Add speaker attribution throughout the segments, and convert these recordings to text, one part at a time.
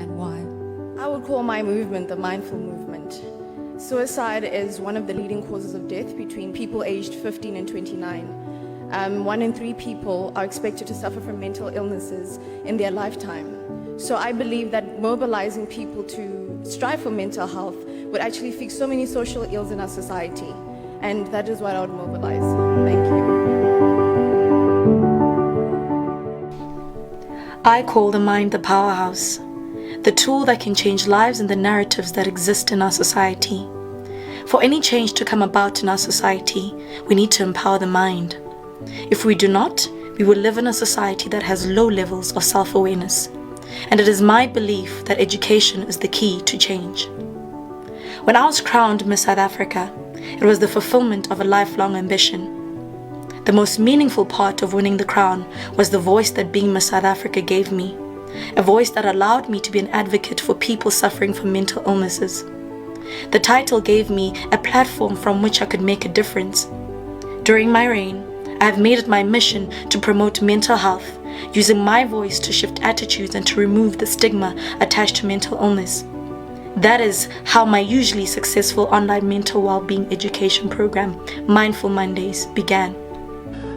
Speaker 1: and why?
Speaker 2: I would call my movement the mindful movement. Suicide is one of the leading causes of death between people aged 15 and 29. 1 in 3 people are expected to suffer from mental illnesses in their lifetime. So I believe that mobilizing people to strive for mental health would actually fix so many social ills in our society. And that is what I would mobilize. Thank you.
Speaker 3: I call the mind the powerhouse, the tool that can change lives and the narratives that exist in our society. For any change to come about in our society, we need to empower the mind. If we do not, we will live in a society that has low levels of self-awareness. And it is my belief that education is the key to change. When I was crowned Miss South Africa, it was the fulfillment of a lifelong ambition. The most meaningful part of winning the crown was the voice that being Miss South Africa gave me, a voice that allowed me to be an advocate for people suffering from mental illnesses. The title gave me a platform from which I could make a difference. During my reign, I have made it my mission to promote mental health, using my voice to shift attitudes and to remove the stigma attached to mental illness. That is how my usually successful online mental well-being education program, Mindful Mondays, began.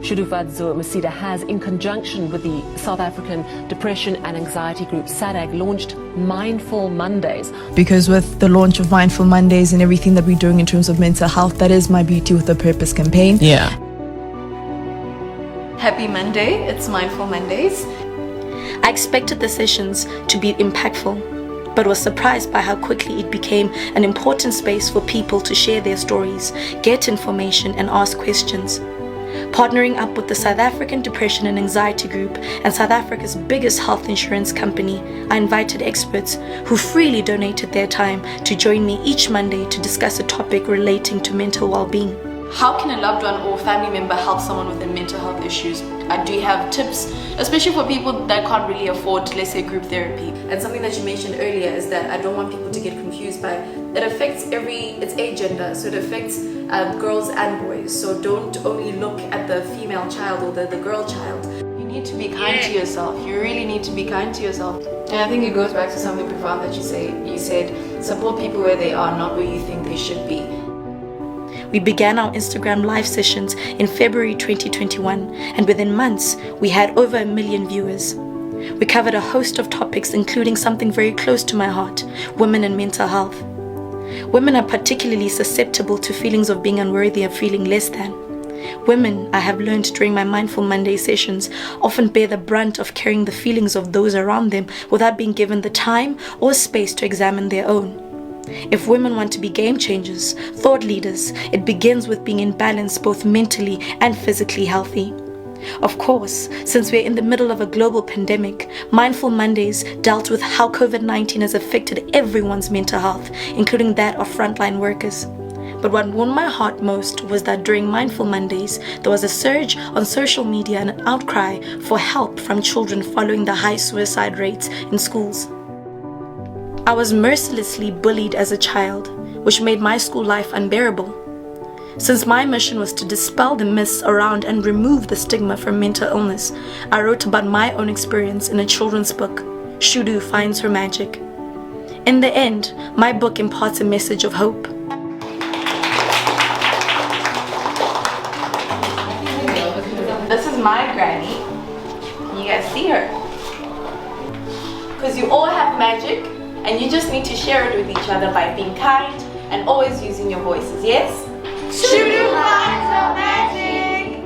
Speaker 4: Shudufadzo Masida has, in conjunction with the South African Depression and Anxiety Group SADAG, launched Mindful Mondays.
Speaker 5: Because with the launch of Mindful Mondays and everything that we're doing in terms of mental health, that is my Beauty with a Purpose campaign.
Speaker 1: Yeah.
Speaker 2: Happy Monday, it's Mindful Mondays.
Speaker 3: I expected the sessions to be impactful, but was surprised by how quickly it became an important space for people to share their stories, get information and ask questions. Partnering up with the South African Depression and Anxiety Group and South Africa's biggest health insurance company, I invited experts who freely donated their time to join me each Monday to discuss a topic relating to mental well-being.
Speaker 2: How can a loved one or family member help someone with mental health issues? Do you have tips, especially for people that can't really afford, let's say, group therapy? And something that you mentioned earlier is that I don't want people to get confused by, it affects it's agender, so it affects girls and boys. So don't only look at the female child or the girl child. You need to be kind to yourself. You really need to be kind to yourself. And I think it goes back to something profound that you said, support people where they are, not where you think they should be.
Speaker 3: We began our Instagram live sessions in February 2021, and within months, we had over 1 million viewers. We covered a host of topics, including something very close to my heart, women and mental health. Women are particularly susceptible to feelings of being unworthy or feeling less than. Women, I have learned during my Mindful Monday sessions, often bear the brunt of carrying the feelings of those around them without being given the time or space to examine their own. If women want to be game changers, thought leaders, it begins with being in balance both mentally and physically healthy. Of course, since we're in the middle of a global pandemic, Mindful Mondays dealt with how COVID-19 has affected everyone's mental health, including that of frontline workers. But what warmed my heart most was that during Mindful Mondays, there was a surge on social media and an outcry for help from children following the high suicide rates in schools. I was mercilessly bullied as a child, which made my school life unbearable. Since my mission was to dispel the myths around and remove the stigma from mental illness, I wrote about my own experience in a children's book, Shudu Finds Her Magic. In the end, my book imparts a message of hope.
Speaker 2: This is my granny. You guys see her? Because you all have magic, and you just need to share it with each other by being kind and always using your voices, yes? Shudu finds her magic!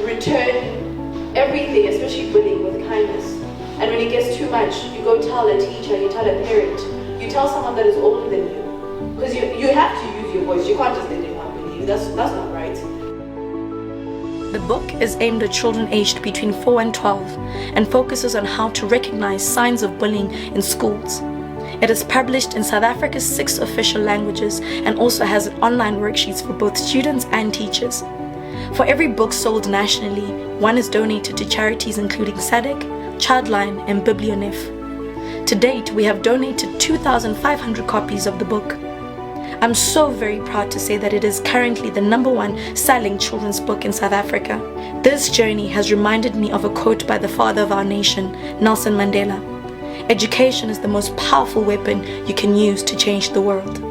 Speaker 2: Return everything, especially bullying, with kindness. And when it gets too much, you go tell a teacher, you tell a parent, you tell someone that is older than you. Because you have to use your voice, you can't just let anyone bully you, that's not right.
Speaker 3: The book is aimed at children aged between 4 and 12 and focuses on how to recognize signs of bullying in schools. It is published in South Africa's 6 official languages and also has online worksheets for both students and teachers. For every book sold nationally, one is donated to charities including SADAG, Childline and Biblionef. To date, we have donated 2,500 copies of the book. I'm so very proud to say that it is currently the #1 selling children's book in South Africa. This journey has reminded me of a quote by the father of our nation, Nelson Mandela. Education is the most powerful weapon you can use to change the world.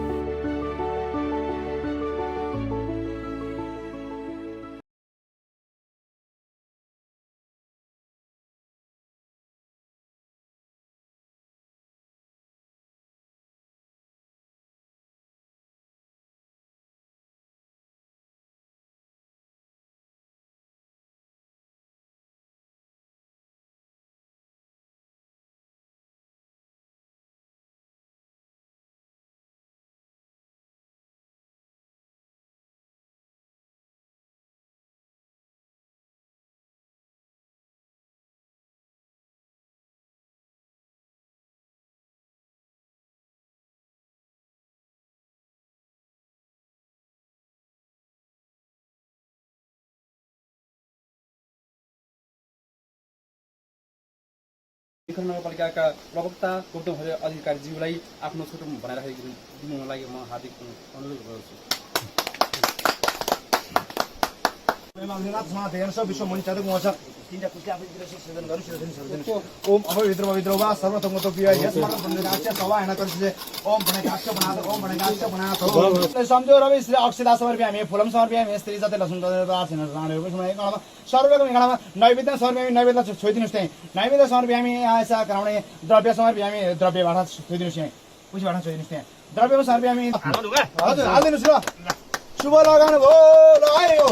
Speaker 1: नगरपालिकाका प्रवक्ता गौतम अधिकारीज्यूलाई आफ्नो छोटो बनाइराखेको दिनुको लागि म हार्दिक अनुरोध गर्छु। ओम अभयविद्रो वा सर्वतोमुखीय यस्माकं पुण्यकास्य सवायन कर्षिते ओम भणकास्य बनाथ ओम भणकास्य बनाथ समझो रवि श्री अक्षता समर्पयामि फूलम समर्पयामि स्त्री जते लसुन वासिन राणेको समय गणमा सर्वको गणमा नैवेद्य समर्पयामि नैवेद्य छोइदिनुस् त्यही नैवेद्य समर्पयामि आशा कराउने द्रव्य समर्पयामि द्रव्यबाट छोइदिनुस् त्यही पुछबाट छोइदिनुस् त्यही द्रव्य समर्पयामि हजुर हाल्दिनुस् ल शुभ लगाउनु भो लगायो